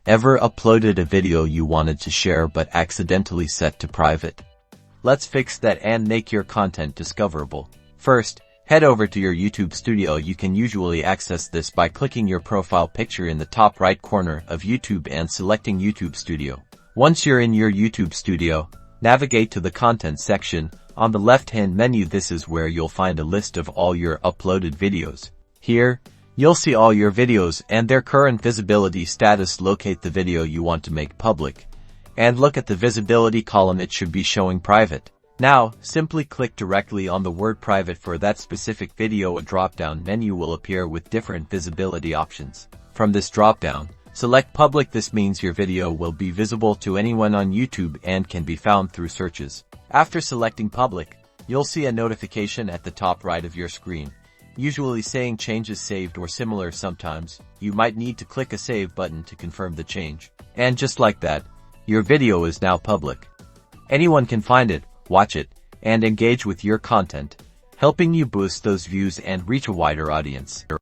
Ever uploaded a video you wanted to share but accidentally set to private? Let's fix that and make your content discoverable. First, head over to your YouTube studio. You can usually access this by clicking your profile picture in the top right corner of YouTube and selecting YouTube Studio. Once you're in your YouTube studio, navigate to the Content section. On the left-hand menu, this is where you'll find a list of all your uploaded videos. Here, you'll see all your videos and their current visibility status. Locate the video you want to make public, and look at the visibility column. It should be showing private. Now, simply click directly on the word private for that specific video. A drop-down menu will appear with different visibility options. From this drop-down, select public. This means your video will be visible to anyone on YouTube and can be found through searches. After selecting public, you'll see a notification at the top right of your screen, usually saying changes saved or similar. Sometimes, you might need to click a save button to confirm the change. And just like that, your video is now public. Anyone can find it, watch it, and engage with your content, helping you boost those views and reach a wider audience.